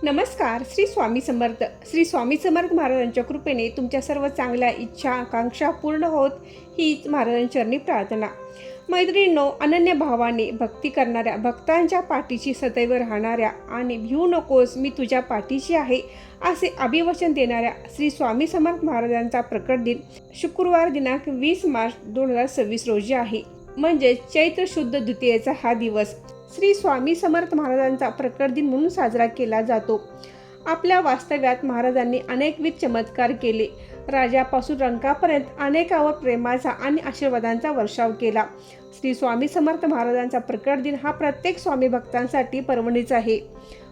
नमस्कार. श्री स्वामी समर्थ. श्री स्वामी समर्थ महाराजांच्या कृपेने तुमच्या सर्व चांगल्या इच्छा आकांक्षा पूर्ण होत हीच महाराजांचरणी प्रार्थना. मैत्रिणींनो, अनन्य भावाने भक्ती करणाऱ्या भक्तांच्या पाठीशी सदैव राहणाऱ्या आणि भिवू नकोस मी तुझ्या पाठीशी आहे असे अभिवचन देणाऱ्या श्री स्वामी समर्थ महाराजांचा प्रकट दिन शुक्रवार दिनांक 20 मार्च 2026 रोजी आहे. म्हणजे चैत्र शुद्ध द्वितीयेचा हा दिवस श्री स्वामी समर्थ महाराजांचा प्रकट दिन म्हणून साजरा केला जातो. आपल्या वास्तव्यात महाराजांनी अनेकविध चमत्कार केले. राजापासून रंकापर्यंत अनेकावर प्रेमाचा आणि आशीर्वादांचा वर्षाव केला. श्री स्वामी समर्थ महाराजांचा प्रकट दिन हा प्रत्येक स्वामी भक्तांसाठी पर्वणीच आहे.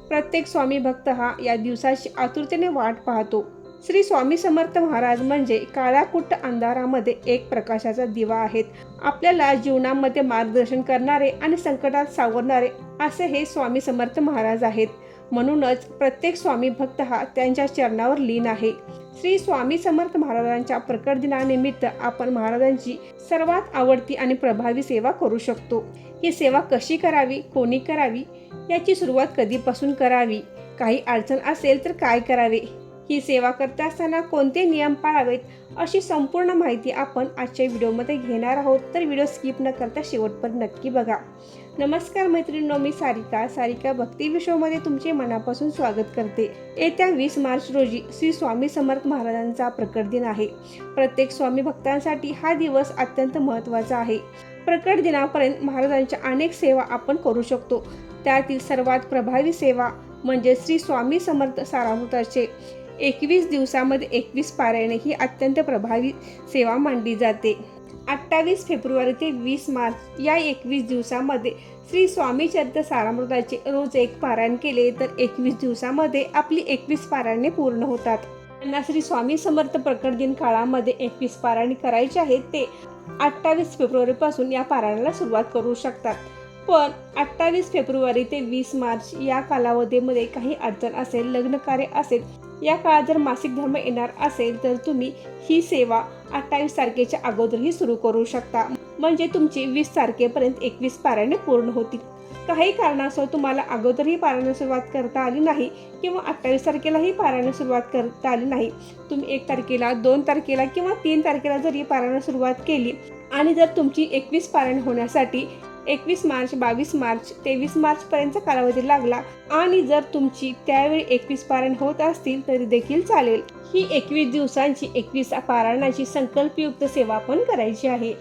प्रत्येक स्वामी भक्त हा या दिवसाची आतुरतेने वाट पाहतो. श्री स्वामी समर्थ महाराज म्हणजे काळ्याकुट्ट अंधारामध्ये एक प्रकाशाचा दिवा आहेत. आपल्याला जीवनामध्ये मार्गदर्शन करणारे आणि संकटात सावरणारे असे हे स्वामी समर्थ महाराज आहेत. म्हणूनच प्रत्येक स्वामी भक्त हा त्यांच्या चरणावर लीन आहे. श्री स्वामी समर्थ महाराजांच्या प्रकट दिनानिमित्त आपण महाराजांची सर्वात आवडती आणि प्रभावी सेवा करू शकतो. ही सेवा कशी करावी, कोणी करावी, याची सुरुवात कधीपासून करावी, काही अडचण असेल तर काय करावे, ही सेवा करत असताना कोणते नियम पाळावेत, अशी संपूर्ण माहिती आपण आजच्या व्हिडिओमध्ये घेणार आहोत. तर व्हिडिओ स्किप न करता शेवटपर्यंत नक्की बघा. नमस्कार मैत्रिणींनो, मी सारिका भक्ती विश्वमध्ये तुमचे मनापासून स्वागत करते. येत्या 20 मार्च रोजी श्री स्वामी समर्थ महाराजांचा प्रकट दिन आहे. प्रत्येक स्वामी भक्तांसाठी हा दिवस अत्यंत महत्त्वाचा आहे. प्रकट दिनापर्यंत महाराजांच्या अनेक सेवा आपण करू शकतो. त्यातील सर्वात प्रभावी सेवा म्हणजे श्री स्वामी समर्थ सारामृताचे 21 दिवसामध्ये 21 पारायणे ही अत्यंत प्रभावी सेवा मानली जाते. 28 फेब्रुवारी ते 20 मार्च या 21 दिवसामध्ये श्री स्वामी चरित सारामृताचे रोज एक पारायण केले तर 21 दिवसामध्ये आपली 21 पारायणे पूर्ण होतात. त्यांना श्री स्वामी समर्थ प्रकट दिन काळामध्ये 21 पारायणे करायचे आहेत ते 28 फेब्रुवारी पासून या पारायणाला सुरुवात करू शकतात. पण 28 फेब्रुवारी ते 20 मार्च या कालावधीमध्ये काही अडचण असेल, लग्न कार्य असेल, या काळात जर मासिक धर्म येणार असेल तर तुम्ही ही सेवा 28 तारखेच्या अगोदरही सुरू करू शकता. म्हणजे तुमची 20 तारखेपर्यंत 21 पारायणे पूर्ण होतील. काही कारणास्तव तुम्हाला अगोदरही पारायण सुरुवात करता आली नाही किंवा 28 तारखेलाही पारायण सुरुवात करता आली नाही, तुम्ही 1 तारखेला, 2 तारखेला किंवा 3 तारखेला जरी पारायण सुरुवात केली आणि जर तुमची 21 पारायण होण्यासाठी 21 मार्च, 22 मार्च, 23 मार्च पर्यंत कालावधी लागला आणि जर तुमची त्यावेळी 21 पारायण होत असतील तरी देखील चालेल. ही 21 दिवसांची 21 पारायणाची संकल्पयुक्त सेवा पण करायची आहे.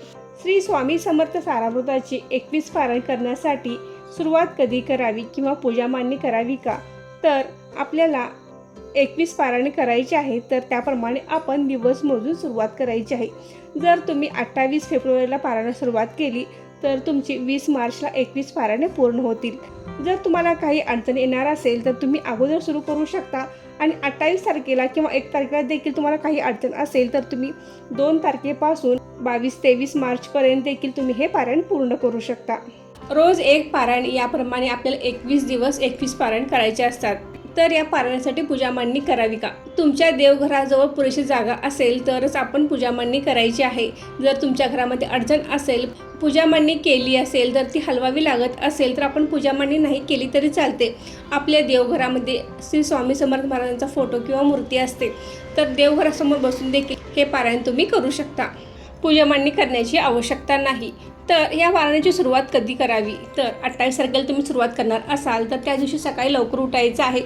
श्री स्वामी समर्थ सारामृताची 21 पारायण करण्यासाठी सुरुवात कधी करावी किंवा पूजा मांडणी करावी का, तर आपल्याला 21 पारायणे करायची आहे तर त्याप्रमाणे आपण दिवस मोजून सुरुवात करायची आहे. जर तुम्ही 28 फेब्रुवारीला पारायण सुरुवात केली तर तुमची 20 मार्चला 21 पारायणे पूर्ण होतील. जर तुम्हाला काही अडचण येणार असेल तर तुम्ही अगोदर सुरू करू शकता आणि 28 तारखेला किंवा 1 तारखेला देखील तुम्हाला काही अडचण असेल तर तुम्ही 2 तारखेपासून 22-23 मार्चपर्यंत देखील तुम्ही हे पारायण पूर्ण करू शकता. रोज एक पारायण याप्रमाणे आपल्याला 21 दिवस 21 पारायण करायचे असतात. तर या पारायणासाठी पूजा मांडणी करावी का? तुमच्या देवघराजवळ पुरेशी जागा असेल तरच आपण पूजा मांडणी करायची आहे. जर तुमच्या घरामध्ये अडचण असेल, पूजा मांडणी केली असेल तर ती हलवावी लागत असेल तर आपण पूजा मांडणी नाही केली तरी चालते. आपल्या देवघरामध्ये श्री स्वामी समर्थ महाराजांचा फोटो किंवा मूर्ती असते तर देवघरासमोर बसून देखील हे पारायण तुम्ही करू शकता. पूजा मांडणी करण्याची आवश्यकता नाही. तर या पारायणाची सुरुवात कधी करावी, तर 28 तारखेला तुम्ही सुरुवात करणार असाल तर त्या दिवशी सकाळी लवकर उठायचं आहे.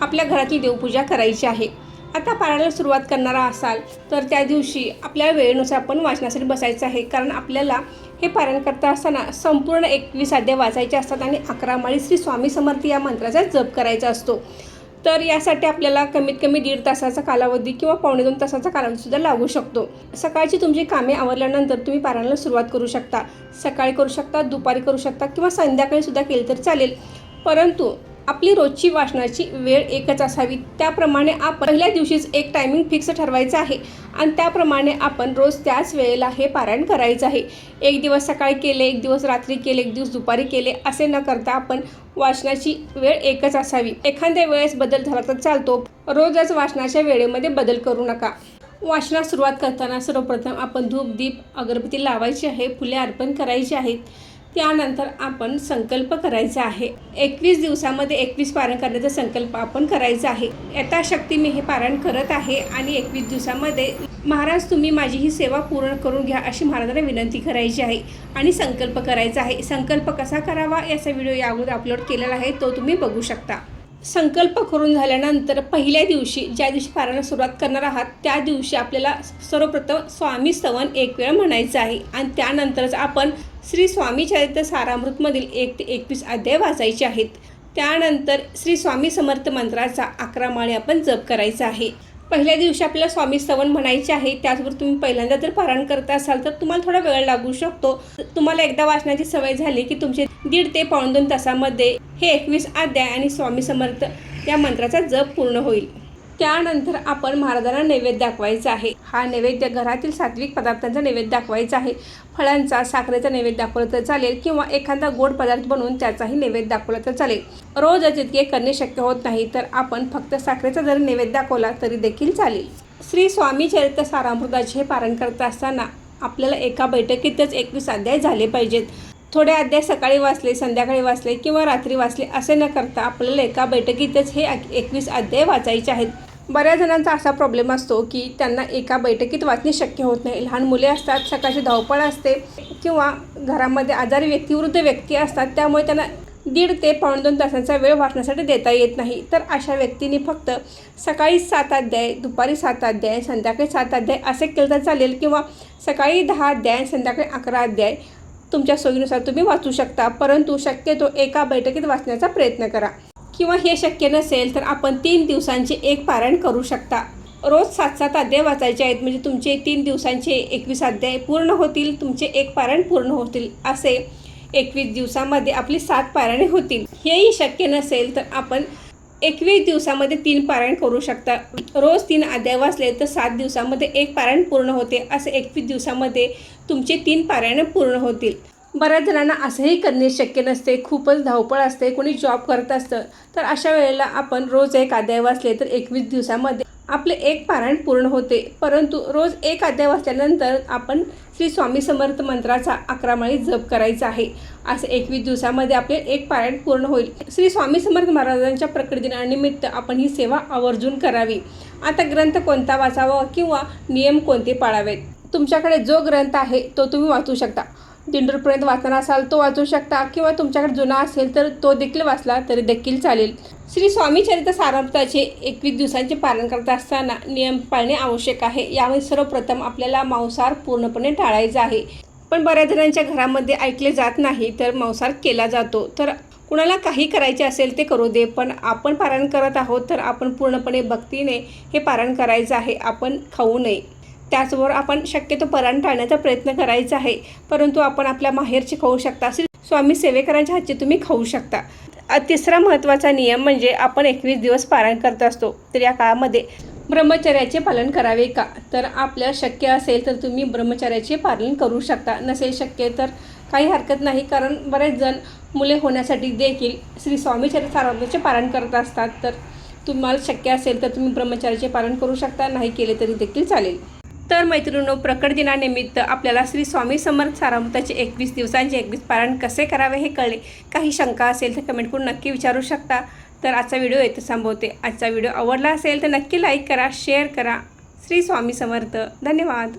आपल्या घरातली देवपूजा करायची आहे. आता पारायणाला सुरुवात करणारा असाल तर त्या दिवशी आपल्या वेळेनुसार आपण वाचनासाठी बसायचं आहे. कारण आपल्याला हे पारायण करता असताना संपूर्ण 21 अध्याय वाचायचे असतात आणि 11 माळी श्री स्वामी समर्थ या मंत्राचा जप करायचा असतो. तर यासाठी आपल्याला कमीत कमी 1.5 तासाचा कालावधी किंवा 2.25 तासाचा कालावधीसुद्धा लागू शकतो. सकाळची तुमची कामे आवरल्यानंतर तुम्ही पारायणाला सुरुवात करू शकता. सकाळी करू शकता, दुपारी करू शकता किंवा संध्याकाळीसुद्धा केली तर चालेल. परंतु आपली रोजची वाचनाची वेळ एकच असावी. त्याप्रमाणे आपण पहिल्या दिवशीच एक टायमिंग फिक्स ठरवायचं आहे आणि त्याप्रमाणे आपण रोज त्याच वेळेला हे पारायण करायचं आहे. एक दिवस सकाळी केले, एक दिवस रात्री केले, एक दिवस दुपारी केले असे न करता आपण वाचनाची वेळ एकच असावी. एखाद्या वेळेस बदल झाला तर चालतो, रोजच वाचनाच्या वेळेमध्ये बदल करू नका. वाचनास सुरुवात करताना सर्वप्रथम आपण धूप, दीप, अगरबत्ती लावायची आहे, फुले अर्पण करायची आहेत. त्यानंतर आपण संकल्प करायचा आहे. 21 दिवसामध्ये 21 पारायण करण्याचा संकल्प आपण करायचा आहे. यथाशक्ती मी हे पारायण करत आहे आणि 21 दिवसामध्ये महाराज तुम्ही माझी ही सेवा पूर्ण करून घ्या अशी महाराजांना विनंती करायची आहे आणि संकल्प करायचा आहे. संकल्प कसा करावा याचा व्हिडिओ या अगोदर अपलोड केलेला आहे, तो तुम्ही बघू शकता. संकल्प करून झाल्यानंतर पहिल्या दिवशी ज्या दिवशी पारायणाला सुरुवात करणार आहात त्या दिवशी आपल्याला सर्वप्रथम स्वामी स्तवन 1 वेळा म्हणायचं आहे आणि त्यानंतरच आपण श्री स्वामी चरित्र सारामृतमधील 1 ते 21 अध्याय वाचायचे आहेत. त्यानंतर श्री स्वामी समर्थ मंत्राचा 11 माळे आपण जप करायचा आहे. पहिल्या दिवशी आपल्याला स्वामी स्तवन म्हणायचे आहे. त्याचबरोबर तुम्ही पहिल्यांदा जर पारायण करत असाल तर तुम्हाला थोडा वेळ लागू शकतो. तुम्हाला एकदा वाचण्याची सवय झाली की तुमचे 1.5 ते 2 तासामध्ये हे 21 अध्याय आणि स्वामी समर्थ या मंत्राचा जप पूर्ण होईल. त्यानंतर आपण महाराजांना नैवेद्य दाखवायचा आहे. हा नैवेद्य घरातील सात्विक पदार्थांचा नैवेद्य दाखवायचा आहे. फळांचा, साखरेचा नैवेद्य दाखवला तर चालेल किंवा एखादा गोड पदार्थ बनवून त्याचाही नैवेद्य दाखवला तर चालेल. रोज तितके करणे शक्य होत नाही तर आपण फक्त साखरेचा जरी नैवेद्य दाखवला तरी देखील चालेल. श्री स्वामी चरित्र सारामृताचे हे पारायण करत असताना आपल्याला एका बैठकीतच 21 अध्याय झाले पाहिजेत. थोडे अध्याय सकाळी वाचले, संध्याकाळी वाचले किंवा रात्री वाचले असे न करता आपल्याला एका बैठकीतच हे 21 अध्याय वाचायचे आहेत. बऱ्याच जणांचा असा प्रॉब्लेम असतो की त्यांना एका बैठकीत वाचणे शक्य होत नाही. लहान मुले असतात, सकाळची धावपळ असते किंवा घरामध्ये आजारी व्यक्ती, वृद्ध व्यक्ती असतात, त्यामुळे त्यांना 1.5 ते 2 तासांचा वेळ वाचण्यासाठी देता येत नाही. तर अशा व्यक्तींनी फक्त सकाळी 7 अध्याय, दुपारी 7 अध्याय, संध्याकाळी 7 अध्याय असे केलं तर चालेल किंवा सकाळी 10 अध्याय, संध्याकाळी 11 अध्याय तुमच्या सोयीनुसार तुम्ही वाचू शकता. परंतु शक्यतो एका बैठकीत वाचण्याचा प्रयत्न करा. किंवा हे शक्य नसेल तर आपण 3 दिवसांचे एक पारायण करू शकता. रोज 7-7 अध्याय वाचायचे आहेत म्हणजे तुमचे 3 दिवसांचे 21 अध्याय पूर्ण होतील, तुमचे एक पारायण पूर्ण होतील. असे 21 दिवसामध्ये आपली 7 पारायणे होतील. हेही शक्य नसेल तर आपण 21 दिवसामध्ये 3 पारायण करू शकता. रोज 3 अध्याय वाचले तर 7 दिवसामध्ये एक पारायण पूर्ण होते. असे 21 दिवसामध्ये तुमचे 3 पारायणे पूर्ण होतील. बऱ्याच जणांना असंही करणे शक्य नसते, खूपच धावपळ असते, कोणी जॉब करत असतं, तर अशा वेळेला आपण रोज 1 अध्याय वाचले तर 21 दिवसामध्ये आपले एक पारायण पूर्ण होते. परंतु रोज 1 अध्याय वाचल्यानंतर आपण श्री स्वामी समर्थ मंत्राचा 11 माळी जप करायचा आहे. असे 21 दिवसामध्ये आपले एक पारायण पूर्ण होईल. श्री स्वामी समर्थ महाराजांच्या प्रकट दिनानिमित्त आपण ही सेवा आवर्जून करावी. आता ग्रंथ कोणता वाचावा किंवा नियम कोणते पाळावेत, तुमच्याकडे जो ग्रंथ आहे तो तुम्ही वाचू शकता. दिंडूरपर्यंत वाचणार असाल तो वाचू शकता किंवा तुमच्याकडे जुना असेल तर तो देखील वाचला तरी देखील चालेल. श्री स्वामी चरित्र सारामृताचे 21 दिवसांचे पालन करत असताना नियम पाळणे आवश्यक आहे. यामध्ये सर्वप्रथम आपल्याला मांसाहार पूर्णपणे टाळायचा आहे. पण बऱ्याच जणांच्या घरामध्ये ऐकले जात नाही तर मांसाहार केला जातो. तर कुणाला काही करायचे असेल ते करू दे, पण आपण पारायण करत आहोत तर आपण पूर्णपणे भक्तीने हे पारायण करायचं आहे. आपण खाऊ नये. त्याचबरोबर आपण शक्यतो पारायण टाळण्याचा प्रयत्न करायचा आहे. परंतु आपण आपल्या माहेरचे खाऊ शकता, स्वामी सेवेकरांच्या हातचे तुम्ही खाऊ शकता. तिसरा महत्त्वाचा नियम म्हणजे आपण 21 दिवस पारायण करत असतो तर या काळामध्ये ब्रह्मचर्याचे पालन करावे का, तर आपल्याला शक्य असेल तर तुम्ही ब्रह्मचर्याचे पालन करू शकता. नसेल शक्य तर काही हरकत नाही, कारण बरेच जण मुले होण्यासाठी देखील श्री स्वामी चरित्र सारामृताचे पारायण करत असतात. तर तुम्हाला शक्य असेल तर तुम्ही ब्रह्मचर्याचे पालन करू शकता, नाही केले तरी देखील चालेल. तर मैत्रिणींनो, प्रकट दिनानिमित्त आपल्याला श्री स्वामी समर्थ सारामृताचे 21 दिवसांचे 21 पारायण कसे करावे हे कळले. काही शंका असेल तर कमेंट करून नक्की विचारू शकता. तर आजचा व्हिडिओ येथे संपवते. आजचा व्हिडिओ आवडला असेल तर नक्की लाईक करा, शेअर करा. श्री स्वामी समर्थ. धन्यवाद.